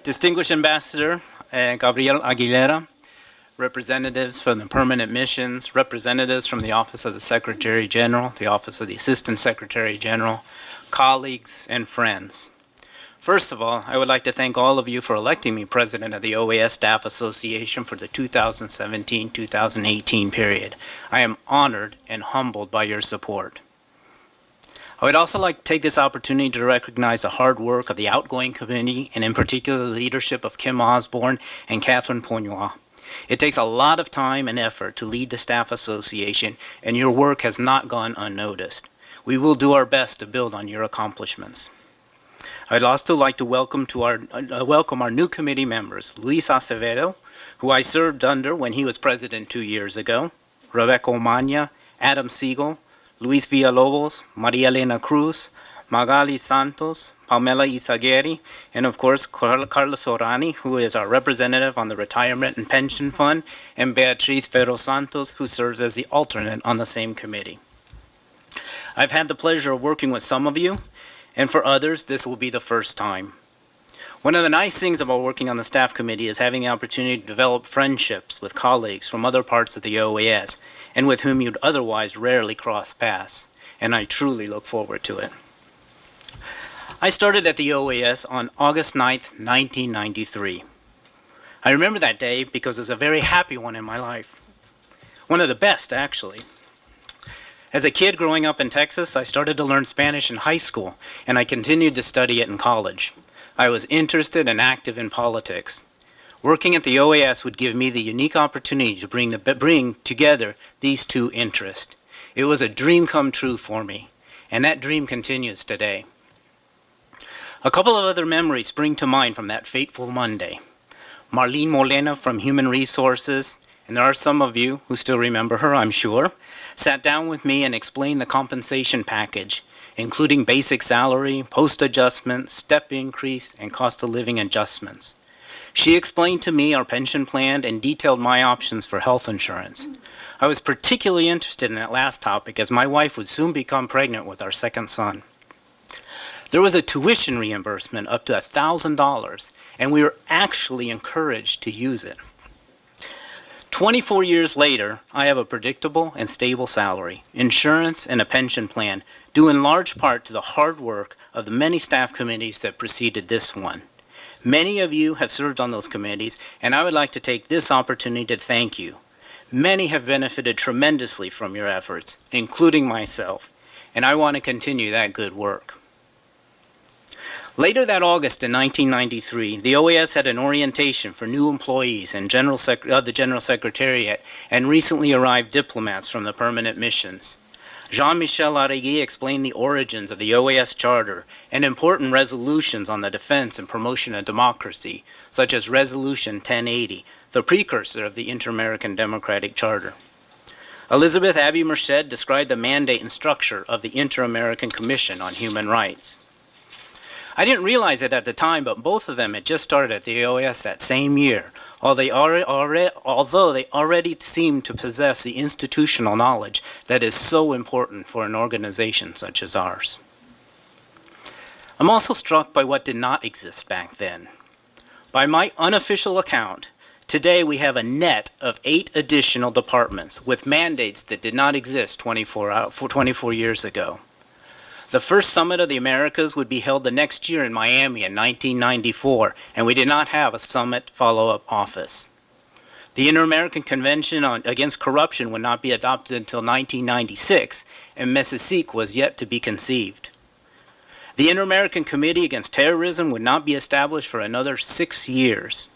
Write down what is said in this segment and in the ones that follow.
Distinguished Ambassador Gabriel Aguilera, representatives from the permanent missions, representatives from the Office of the Secretary General, the Office of the Assistant Secretary General, colleagues, and friends. First of all, I would like to thank all of you for electing me President of the OAS Staff Association for the 2017-2018 period. I am honored and humbled by your support. I would also like to take this opportunity to recognize the hard work of the outgoing committee, and in particular the leadership of Kim Osborne and Catherine Poignois. It takes a lot of time and effort to lead the Staff Association, and your work has not gone unnoticed. We will do our best to build on your accomplishments. I'd also like to welcome our new committee members, Luis Acevedo, who I served under when he was president 2 years ago, Rebecca Omaña, Adam Siegel, Luis Villalobos, Maria Elena Cruz, Magali Santos, Pamela Izaguirre, and of course Carlos Orani, who is our representative on the Retirement and Pension Fund, and Beatriz Ferro Santos, who serves as the alternate on the same committee. I've had the pleasure of working with some of you, and for others, this will be the first time. One of the nice things about working on the staff committee is having the opportunity to develop friendships with colleagues from other parts of the OAS, and with whom you'd otherwise rarely cross paths, and I truly look forward to it. I started at the OAS on August 9th, 1993. I remember that day because it was a very happy one in my life. One of the best, actually. As a kid growing up in Texas, I started to learn Spanish in high school, and I continued to study it in college. I was interested and active in politics. Working at the OAS would give me the unique opportunity to bring together these two interests. It was a dream come true for me, and that dream continues today. A couple of other memories spring to mind from that fateful Monday. Marlene Molina from Human Resources, and there are some of you who still remember her, I'm sure, sat down with me and explained the compensation package, including basic salary, post adjustment, step increase, and cost of living adjustments. She explained to me our pension plan and detailed my options for health insurance. I was particularly interested in that last topic as my wife would soon become pregnant with our second son. There was a tuition reimbursement up to $1,000, and we were actually encouraged to use it. 24 years later, I have a predictable and stable salary, insurance, and a pension plan, due in large part to the hard work of the many staff committees that preceded this one. Many of you have served on those committees, and I would like to take this opportunity to thank you. Many have benefited tremendously from your efforts, including myself, and I want to continue that good work. Later that August in 1993, the OAS had an orientation for new employees and the General Secretariat and recently arrived diplomats from the permanent missions. Jean-Michel Arregui explained the origins of the OAS Charter and important resolutions on the defense and promotion of democracy, such as Resolution 1080, the precursor of the Inter-American Democratic Charter. Elizabeth Abbey Merced described the mandate and structure of the Inter-American Commission on Human Rights. I didn't realize it at the time, but both of them had just started at the OAS that same year, although they already seemed to possess the institutional knowledge that is so important for an organization such as ours. I'm also struck by what did not exist back then. By my unofficial account, today we have a net of 8 additional departments with mandates that did not exist 24 years ago. The first Summit of the Americas would be held the next year in Miami in 1994, and we did not have a summit follow-up office. The Inter-American Convention Against Corruption would not be adopted until 1996, and MESICIC was yet to be conceived. The Inter-American Committee Against Terrorism would not be established for another 6 years.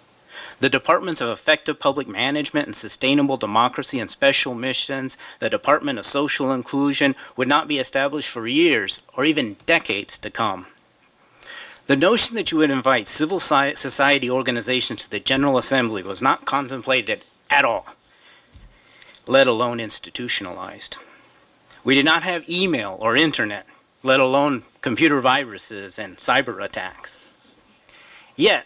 The Departments of Effective Public Management and Sustainable Democracy and Special Missions, the Department of Social Inclusion, would not be established for years or even decades to come. The notion that you would invite civil society organizations to the General Assembly was not contemplated at all, let alone institutionalized. We did not have email or internet, let alone computer viruses and cyber attacks. Yet,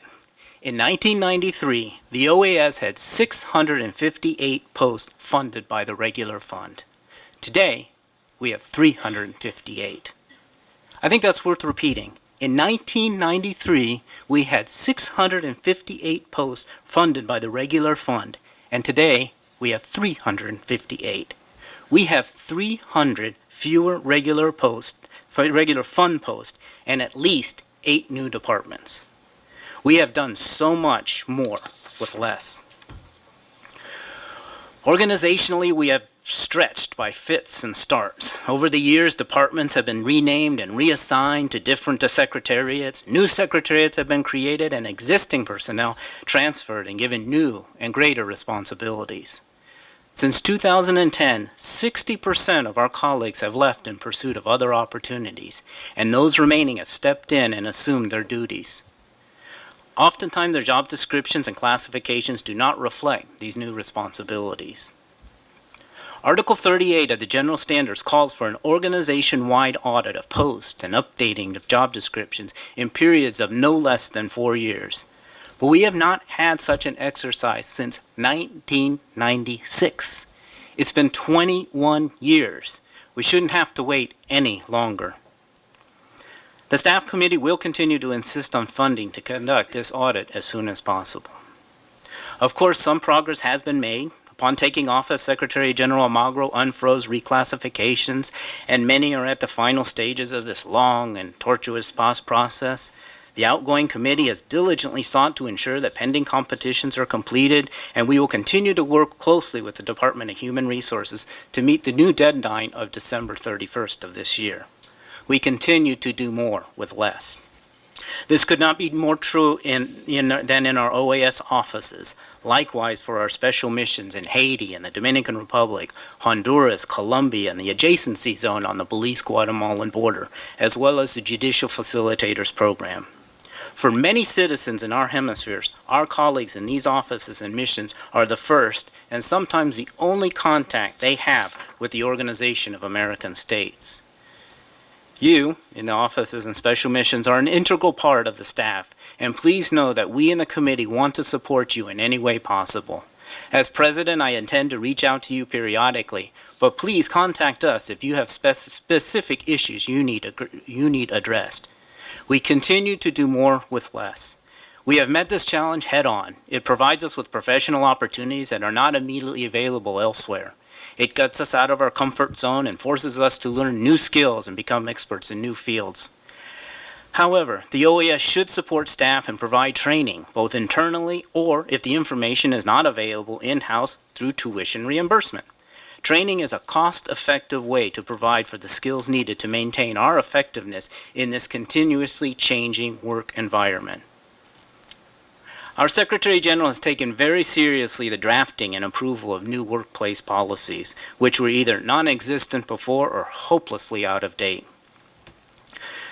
in 1993, the OAS had 658 posts funded by the regular fund. Today, we have 358. I think that's worth repeating. In 1993, we had 658 posts funded by the regular fund, and today we have 358. We have 300 fewer regular fund posts, and at least 8 new departments. We have done so much more with less. Organizationally, we have stretched by fits and starts. Over the years, departments have been renamed and reassigned to different secretariats. New secretariats have been created and existing personnel transferred and given new and greater responsibilities. Since 2010, 60% of our colleagues have left in pursuit of other opportunities, and those remaining have stepped in and assumed their duties. Oftentimes, their job descriptions and classifications do not reflect these new responsibilities. Article 38 of the General Standards calls for an organization-wide audit of posts and updating of job descriptions in periods of no less than 4 years. But we have not had such an exercise since 1996. It's been 21 years. We shouldn't have to wait any longer. The staff committee will continue to insist on funding to conduct this audit as soon as possible. Of course, some progress has been made. Upon taking office, Secretary General Almagro unfroze reclassifications, and many are at the final stages of this long and tortuous process. The outgoing committee has diligently sought to ensure that pending competitions are completed, and we will continue to work closely with the Department of Human Resources to meet the new deadline of December 31st of this year. We continue to do more with less. This could not be more true than in our OAS offices. Likewise, for our special missions in Haiti and the Dominican Republic, Honduras, Colombia, and the adjacency zone on the Belize-Guatemalan border, as well as the Judicial Facilitators Program. For many citizens in our hemispheres, our colleagues in these offices and missions are the first and sometimes the only contact they have with the Organization of American States. You, in the offices and special missions, are an integral part of the staff, and please know that we in the committee want to support you in any way possible. As president, I intend to reach out to you periodically, but please contact us if you have specific issues you need addressed. We continue to do more with less. We have met this challenge head-on. It provides us with professional opportunities that are not immediately available elsewhere. It gets us out of our comfort zone and forces us to learn new skills and become experts in new fields. However, the OAS should support staff and provide training, both internally or, if the information is not available in-house, through tuition reimbursement. Training is a cost-effective way to provide for the skills needed to maintain our effectiveness in this continuously changing work environment. Our Secretary General has taken very seriously the drafting and approval of new workplace policies, which were either non-existent before or hopelessly out of date.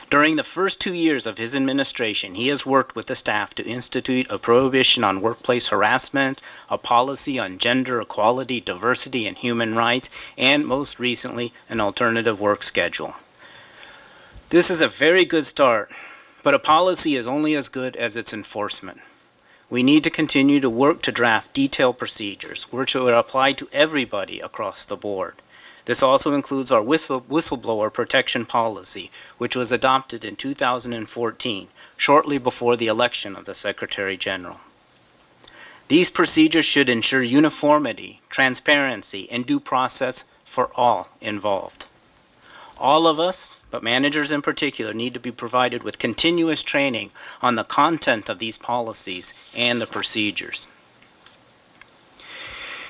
During the first 2 years of his administration, he has worked with the staff to institute a prohibition on workplace harassment, a policy on gender equality, diversity, and human rights, and most recently, an alternative work schedule. This is a very good start, but a policy is only as good as its enforcement. We need to continue to work to draft detailed procedures, which will apply to everybody across the board. This also includes our whistleblower protection policy, which was adopted in 2014, shortly before the election of the Secretary General. These procedures should ensure uniformity, transparency, and due process for all involved. All of us, but managers in particular, need to be provided with continuous training on the content of these policies and the procedures.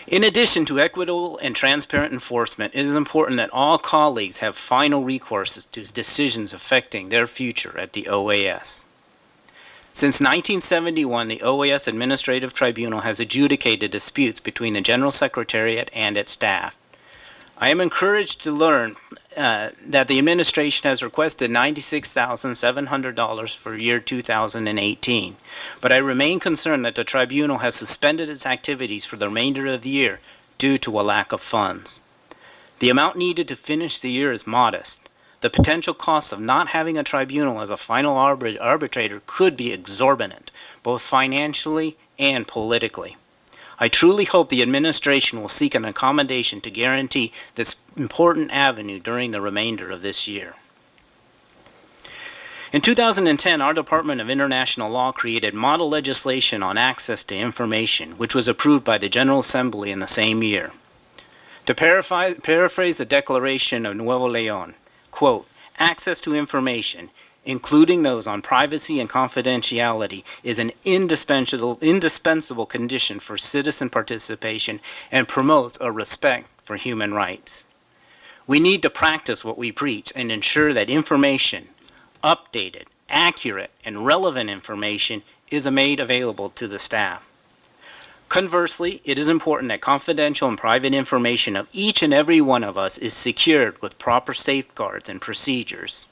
In addition to equitable and transparent enforcement, it is important that all colleagues have final recourse to decisions affecting their future at the OAS. Since 1971, the OAS Administrative Tribunal has adjudicated disputes between the General Secretariat and its staff. I am encouraged to learn that the administration has requested $96,700 for year 2018, but I remain concerned that the tribunal has suspended its activities for the remainder of the year due to a lack of funds. The amount needed to finish the year is modest. The potential cost of not having a tribunal as a final arbitrator could be exorbitant, both financially and politically. I truly hope the administration will seek an accommodation to guarantee this important avenue during the remainder of this year. In 2010, our Department of International Law created model legislation on access to information, which was approved by the General Assembly in the same year. To paraphrase the Declaration of Nuevo Leon, quote, access to information, including those on privacy and confidentiality, is an indispensable condition for citizen participation and promotes a respect for human rights. We need to practice what we preach and ensure that information, updated, accurate, and relevant information is made available to the staff. Conversely, it is important that confidential and private information of each and every one of us is secured with proper safeguards and procedures.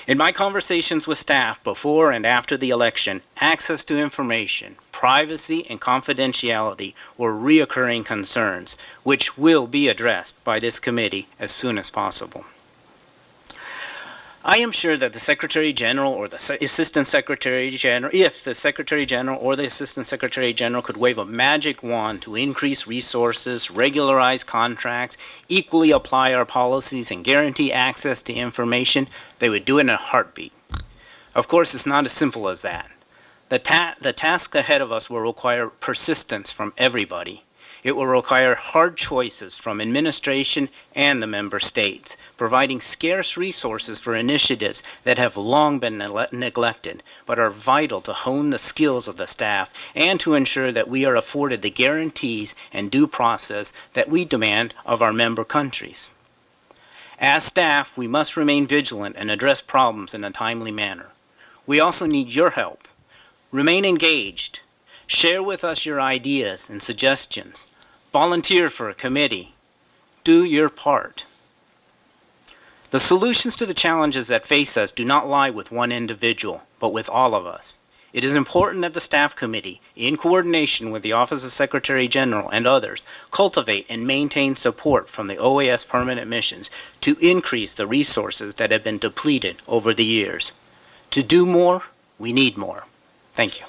In my conversations with staff before and after the election, access to information, privacy, and confidentiality were reoccurring concerns, which will be addressed by this committee as soon as possible. I am sure that the Secretary General or the Assistant Secretary General, if the Secretary General or the Assistant Secretary General could wave a magic wand to increase resources, regularize contracts, equally apply our policies, and guarantee access to information, they would do it in a heartbeat. Of course, it's not as simple as that. The task ahead of us will require persistence from everybody. It will require hard choices from administration and the member states, providing scarce resources for initiatives that have long been neglected, but are vital to hone the skills of the staff and to ensure that we are afforded the guarantees and due process that we demand of our member countries. As staff, we must remain vigilant and address problems in a timely manner. We also need your help. Remain engaged. Share with us your ideas and suggestions. Volunteer for a committee. Do your part. The solutions to the challenges that face us do not lie with one individual, but with all of us. It is important that the staff committee, in coordination with the Office of Secretary General and others, cultivate and maintain support from the OAS permanent missions to increase the resources that have been depleted over the years. To do more, we need more. Thank you.